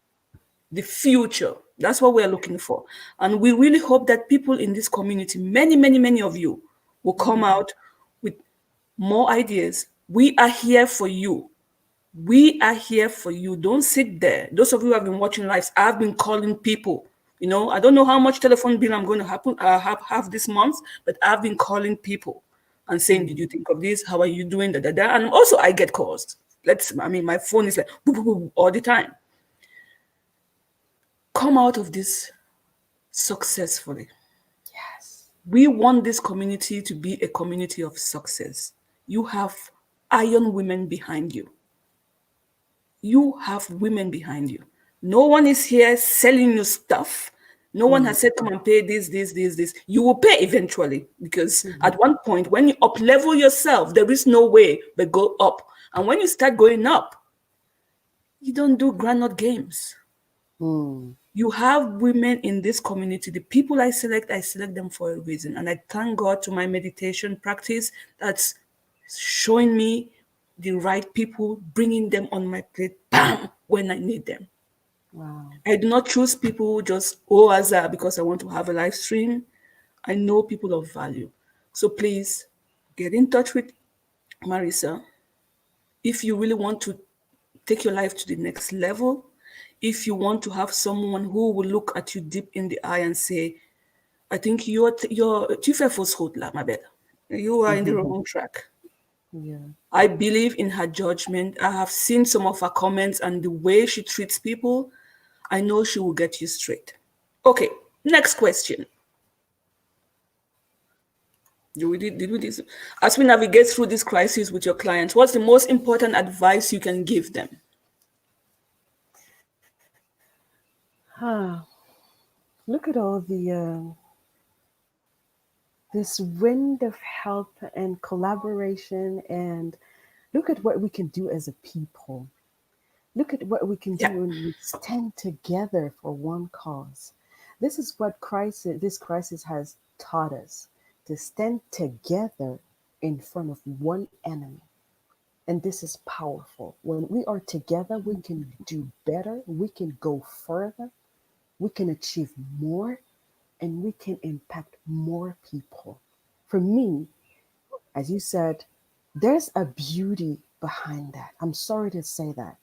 The future. That's what we're looking for. And we really hope that people in this community, many, many, many of you, will come out with more ideas. We are here for you. We are here for you. Don't sit there. Those of you who have been watching lives, I've been calling people. I don't know how much telephone bill I'm going to have this month, but I've been calling people and saying, "Did Mm. you think of this? How are you doing?" Da, da, da. And also, I get calls. My phone is like boop, boop, boop, all the time. Come out of this successfully. Yes. We want this community to be a community of success. You have iron women behind you. You have women behind you. No one is here selling you stuff. No one Mm. has said, come and pay this, this, this, this. You will pay eventually because Mhm. at one point, when you up level yourself, there is no way but go up. And when you start going up, you don't do granite games. Mm. You have women in this community. The people I select them for a reason. And I thank God to my meditation practice that's showing me the right people, bringing them on my plate, bam, when I need them. Wow. I do not choose people who just, oh, as because I want to have a live stream. I know people of value. So please get in touch with Marisa if you really want to take your life to the next level. If you want to have someone who will look at you deep in the eye and say, I think tu fais fausse route là, ma belle. You are in the wrong track. Yeah. I believe in her judgment. I have seen some of her comments and the way she treats people. I know she will get you straight. Okay, next question. Did we this? As we navigate through this crisis with your clients, what's the most important advice you can give them? Ah, look at all the this wind of help and collaboration, and look at what we can do as a people. Look at what we can do Yeah. when we stand together for one cause. This is what this crisis has taught us, to stand together in front of one enemy. And this is powerful. When we are together, we can do better, we can go further, we can achieve more, and we can impact more people. For me, as you said, there's a beauty behind that. I'm sorry to say that.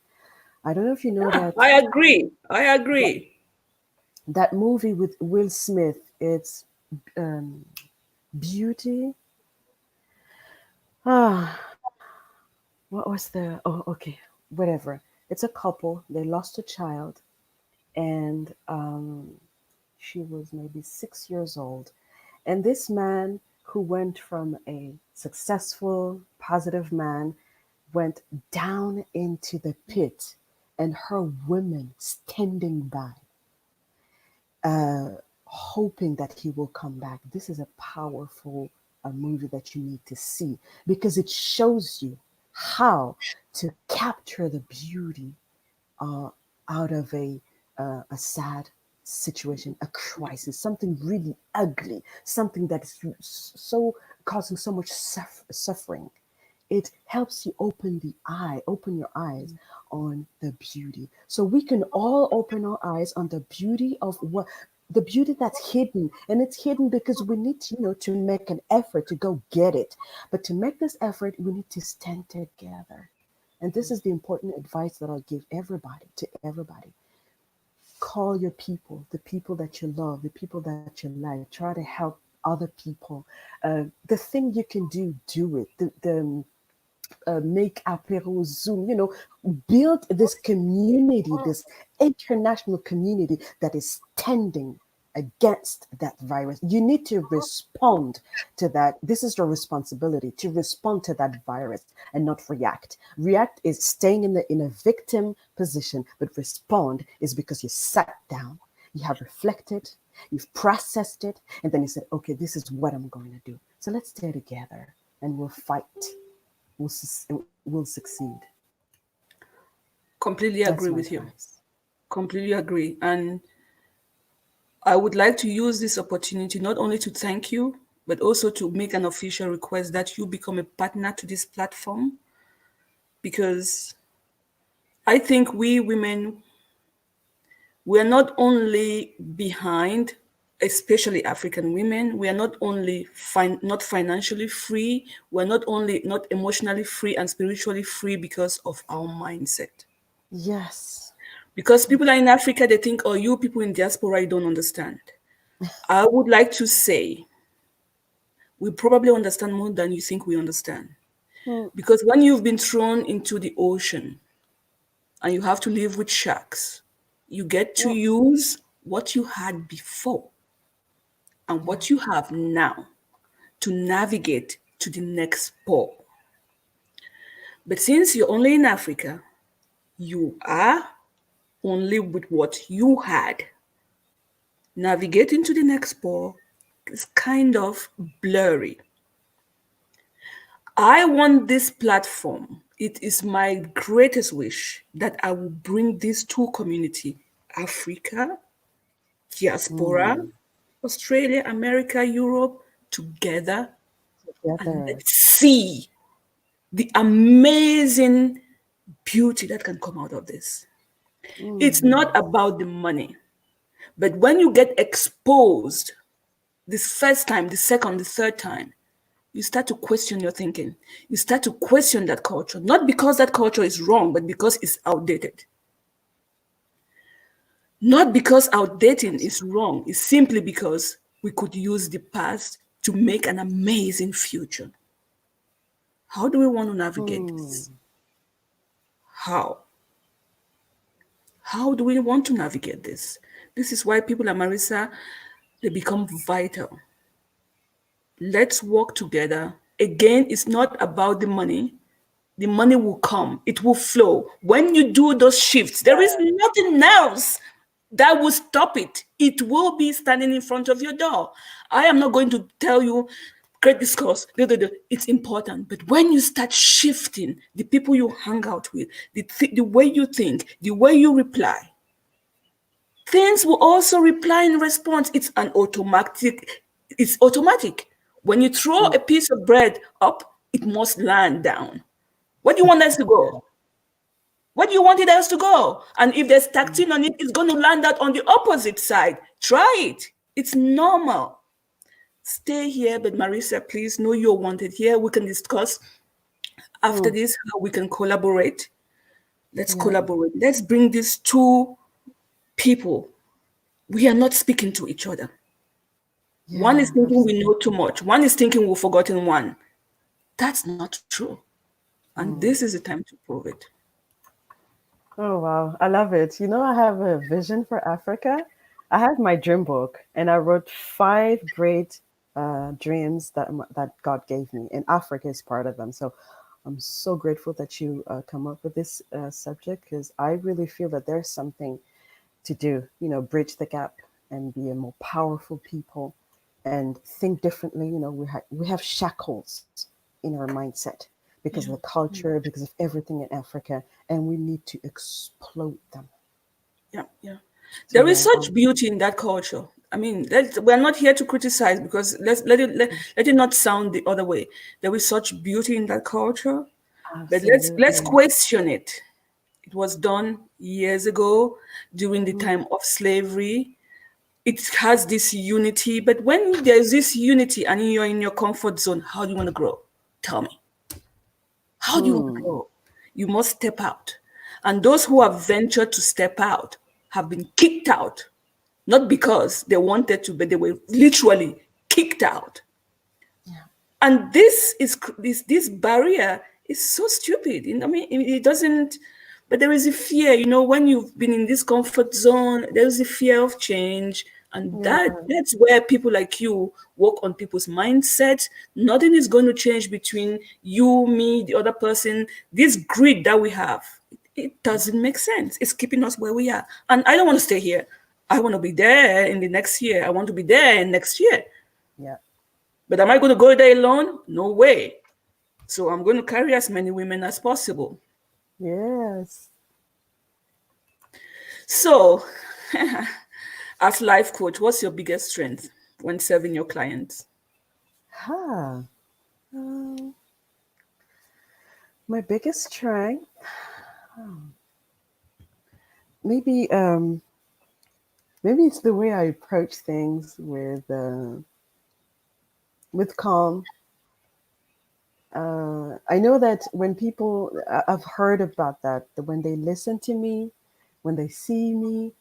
I don't know if you know Yeah, that I agree. I that, agree. that movie with Will Smith. It's um, Beauty. Ah, what was the? Oh, okay, whatever. It's a couple. They lost a child, and she was maybe 6 years old. And this man, who went from a successful, positive man, went down into the pit, and her women standing by, uh, hoping that he will come back. This is a powerful movie that you need to see, because it shows you how to capture the beauty uh, out of a sad situation, a crisis, something really ugly, something that is so causing so much suffering. It helps you open your eyes on the beauty. So we can all open our eyes on the beauty of what the beauty that's hidden. And it's hidden because we need to, to make an effort to go get it. But to make this effort, we need to stand together. And this is the important advice that I'll give everybody, to everybody. Call your people, the people that you love, the people that you like. Try to help other people. The thing you can do it. The make apero Zoom, build this community, this international community that is standing against that virus. You need to respond to that. This is your responsibility, to respond to that virus and not react. React is staying in a victim position, but respond is because you sat down, you have reflected, You've processed it, and then you said, okay, this is what I'm going to do. So let's stay together and we'll fight. We'll succeed. Completely That's agree my with you. advice. Completely agree. And I would like to use this opportunity not only to thank you, but also to make an official request that you become a partner to this platform, because I think we women, we are not only behind, especially African women, we are not only not financially free, we're not only not emotionally free and spiritually free because of our mindset. Yes. Because people are in Africa, they think, oh, you people in diaspora, you don't understand. I would like to say, we probably understand more than you think we understand. Mm, Because when you've been thrown into the ocean and you have to live with sharks, you get to mm, use what you had before and yeah. what you have now to navigate to the next port. But since you're only in Africa, you are only with what you had. Navigating to the next port is kind of blurry. I want this platform. It is my greatest wish that I will bring these two communities, Africa, diaspora, Mm, Australia, America, Europe, together, and together. let's see the amazing beauty that can come out of this. It's not Mm, about the money, but when you get exposed this first time, the second, the third time, you start to question your thinking. You start to question that culture, not because that culture is wrong, but because it's outdated. Not because outdating is wrong, it's simply because we could use the past to make an amazing future. How do we want to navigate this? mm, How? How do we want to navigate this? This is why people like Marisa, they become vital. Let's work together. Again, it's not about the money. The money will come, it will flow. When you do those shifts, there is nothing else that will stop it. It will be standing in front of your door. I am not going to tell you, create this course. It's important. But when you start shifting the people you hang out with, the way you think, the way you reply, things will also reply in response. It's automatic. When you throw mm, a piece of bread up, it must land down. Where do you want us to yeah. go? Where do you want it else to go? And if there's Mm, tacting on it, it's going to land out on the opposite side. Try it. It's normal. Stay here, but Marisa, please know you're wanted here. We can discuss after mm, this how we can collaborate. Let's yeah. collaborate. Let's bring these two people. We are not speaking to each other. One is Yeah. thinking we know too Absolutely. much. One is thinking we've forgotten one. That's not true. And this Mm. is the time to prove it. Oh, wow. I love it. I have a vision for Africa. I have my dream book and I wrote five great dreams that God gave me, and Africa is part of them. So I'm so grateful that you come up with this subject because I really feel that there's something to do, bridge the gap and be a more powerful people and think differently. We have shackles in our mindset because of Yeah. the culture, because of everything in Africa, and we need to explode them. Yeah, yeah. So There is yeah, such beauty in that culture. I mean, we're not here to criticize because let it not sound the other way. There is such beauty in that culture, but let's absolutely. question it. It was done years ago during the Mm, time of slavery. It has this unity, but when there's this unity and you're in your comfort zone, how do you want to grow? Tell me. How do you want to mm, grow? You must step out. And those who have ventured to step out have been kicked out, not because they wanted to, but they were literally kicked out. yeah, And this barrier is so stupid. I mean, it doesn't. But there is a fear. When you've been in this comfort zone, there's a fear of change, and yeah, that's where people like you work on people's mindset. Nothing is going to change between you, me, the other person. This grid that we have, it doesn't make sense. It's keeping us where we are, and I don't want to stay here. I want to be there in the next year. I want to be there in next year. Yeah. But am I going to go there alone? No way. So I'm going to carry as many women as possible. Yes. So, as life coach, what's your biggest strength when serving your clients? Huh. Um, my biggest strength, maybe maybe it's the way I approach things with calm. I know that when people, I've heard about that when they listen to me, when they see me,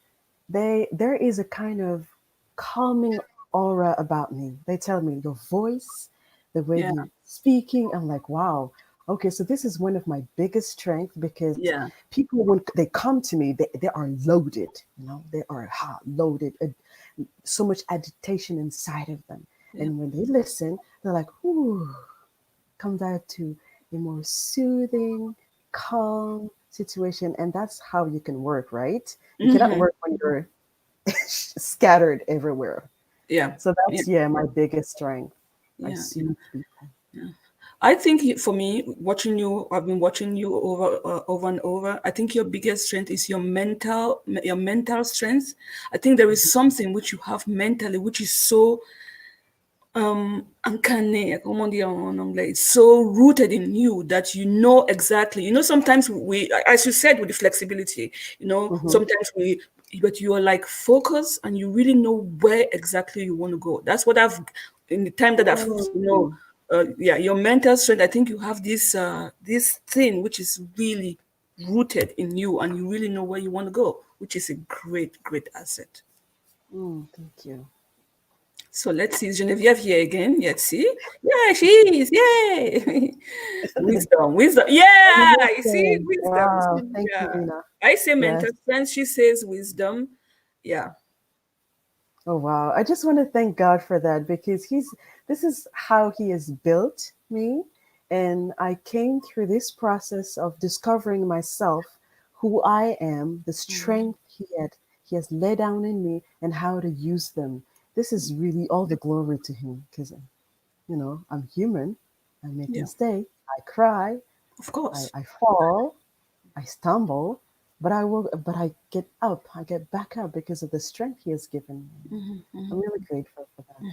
there is a kind of calming aura about me. They tell me your voice, the way Yeah, you speaking. I'm like, wow. Okay, so this is one of my biggest strengths because yeah, people when they come to me, they are loaded. They are loaded. So much agitation inside of them, yeah. and when they listen, they're like, ooh, come back to a more soothing, calm situation. And that's how you can work, right? You cannot Hmm. work when you're scattered everywhere. Yeah, So yeah, that's, yeah, my biggest strength. I yeah, yeah. soothe people. I think for me, watching you, I've been watching you over and over. I think your biggest strength is your mental strength. I think there is something which you have mentally, which is so uncanny, comment on dit en anglais, it's so rooted in you that you know exactly. Sometimes we, as you said, with the flexibility, Hmm. sometimes but you are like focused and you really know where exactly you want to go. That's what in the time that Mm, yeah, your mental strength. I think you have this thing which is really rooted in you, and you really know where you want to go, which is a great, great asset. thank you. So let's see, Genevieve here again. Let's see. Yeah, she is. Yay. Wisdom, wisdom. Yeah, you see, Listen, wisdom. wow, thank you, Yeah. Lena. I say mental Yes. strength. She says wisdom. Yeah. Oh wow. I just want to thank God for that because this is how he has built me, and I came through this process of discovering myself, who I am, the strength he has laid down in me and how to use them. This is really all the glory to him because I'm human. I make Yeah. mistakes. I cry. Of I, course. I fall. I stumble, but I get up. I get back up because of the strength he has given me. I'm really grateful for that.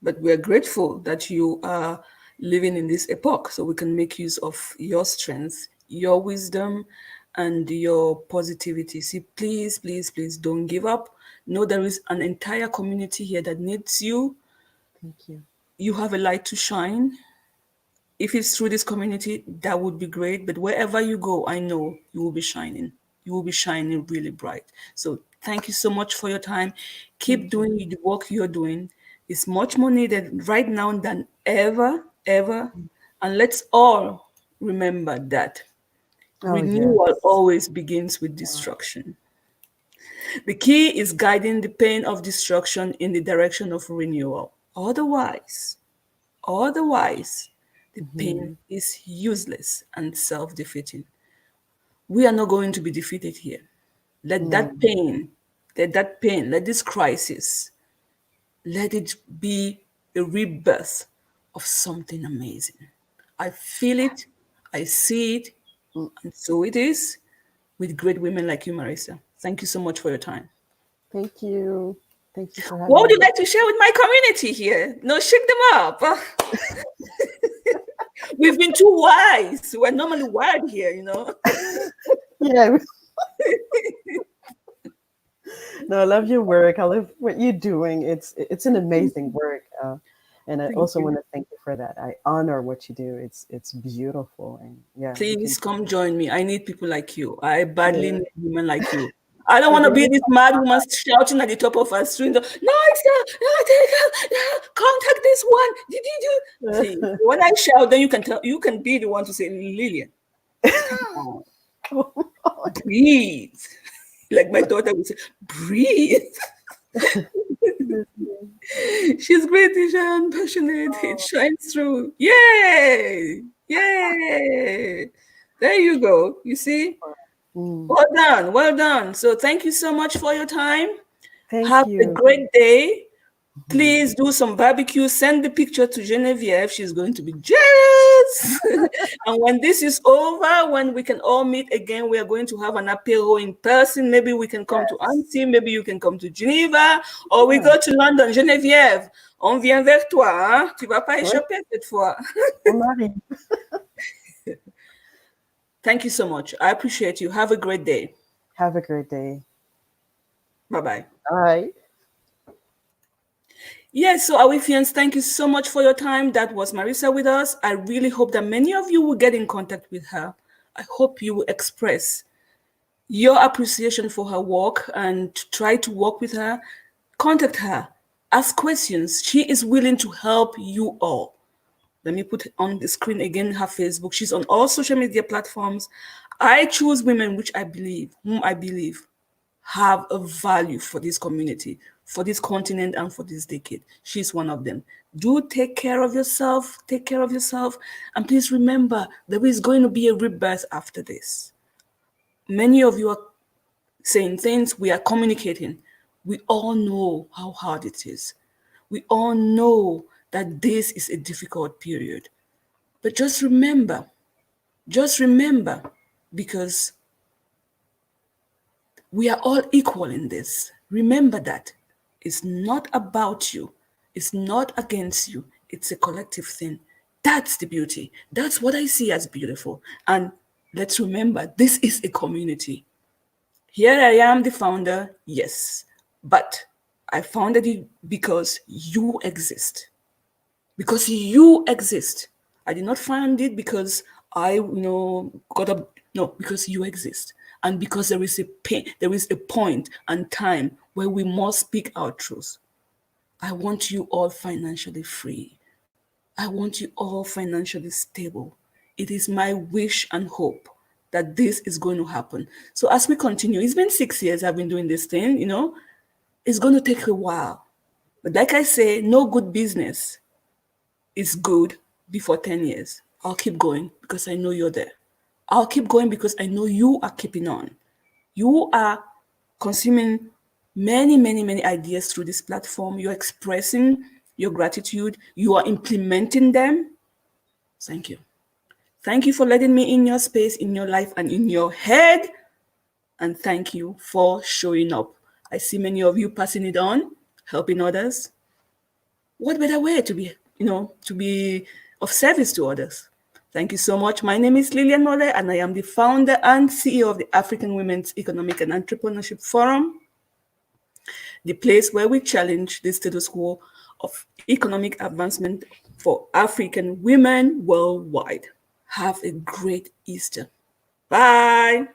But we're grateful that you are living in this epoch so we can make use of your strength, your wisdom, and your positivity. See, please, please, please don't give up. Know there is an entire community here that needs you. Thank you. You have a light to shine. If it's through this community, that would be great. But wherever you go, I know you will be shining. You will be shining really bright. So thank you so much for your time. Keep Thank you. doing the work you're doing. It's much more needed right now than ever, ever. And let's all remember that Oh renewal yes. always begins with destruction. The key is guiding the pain of destruction in the direction of renewal. Otherwise, the pain Hmm. is useless and self defeating. We are not going to be defeated here. Let that Mm. pain, let this crisis, let it be a rebirth of something amazing. I feel it, I see it, Mm. and so it is with great women like you, Marisa. Thank you so much for your time. Thank you. Thank you for What having would you me. like to share with my community here? No, shake them up. We've been too wise. We're normally wired here. Yeah. No, I love your work. I love what you're doing. It's an amazing work. And I Thank also you. want to thank you for that. I honor what you do. It's beautiful, and yeah, you can. Please come join me. I need people like you. I badly Yeah, need women like you. I don't we're want to gonna be make this mad woman shouting at the top of her screen. No, it's not. No, contact this one. Did you do? Please. When I shout, then you can be the one to say, Lillian, come on, breathe. Like my daughter would say, breathe. She's British and passionate. It shines through. Yay! Yay! There you go. You see? Mm. Well done. Well done. So thank you so much for your time. Thank Have a you. great day. Mhm. Please do some barbecue. Send the picture to Genevieve. She's going to be jealous. And when this is over, when we can all meet again, we are going to have an apéro in person. Maybe we can come to Yes. Annecy. Maybe you can come to Geneva. Or we Yeah. go to London. Geneviève, on vient vers toi. Hein? Tu vas pas Oui, échapper cette fois. on arrive. Thank you so much. I appreciate you. Have a great day. Have a great day. Bye-bye. Bye. Yes, so Awifians, thank you so much for your time. That was Marisa with us. I really hope that many of you will get in contact with her. I hope you will express your appreciation for her work and try to work with her. Contact her, ask questions. She is willing to help you all. Let me put on the screen again her Facebook. She's on all social media platforms. I choose women whom I believe have a value for this community, for this continent, and for this decade. She's one of them. Do take care of yourself. Take care of yourself. And please remember, there is going to be a rebirth after this. Many of you are saying things, we are communicating. We all know how hard it is. We all know that this is a difficult period. But just remember, because we are all equal in this. Remember that. It's not about you, it's not against you, it's a collective thing. That's the beauty. That's what I see as beautiful. And let's remember, this is a community. Here I am, the founder, yes, but I founded it because you exist. Because you exist. I did not find it because got up. No, because you exist, and because there is a pain, there is a point and time where we must speak our truth. I want you all financially free. I want you all financially stable. It is my wish and hope that this is going to happen. So as we continue, it's been 6 years I've been doing this thing. It's going to take a while. But like I say, no good business is good before 10 years. I'll keep going because I know you're there. I'll keep going because I know you are keeping on. You are consuming many, many, many ideas through this platform. You're expressing your gratitude. You are implementing them. Thank you. Thank you for letting me in your space, in your life, and in your head. And thank you for showing up. I see many of you passing it on, helping others. What better way to be of service to others? Thank you so much. My name is Lilian Mole, and I am the founder and CEO of the African Women's Economic and Entrepreneurship Forum, the place where we challenge the status quo of economic advancement for African women worldwide. Have a great Easter. Bye.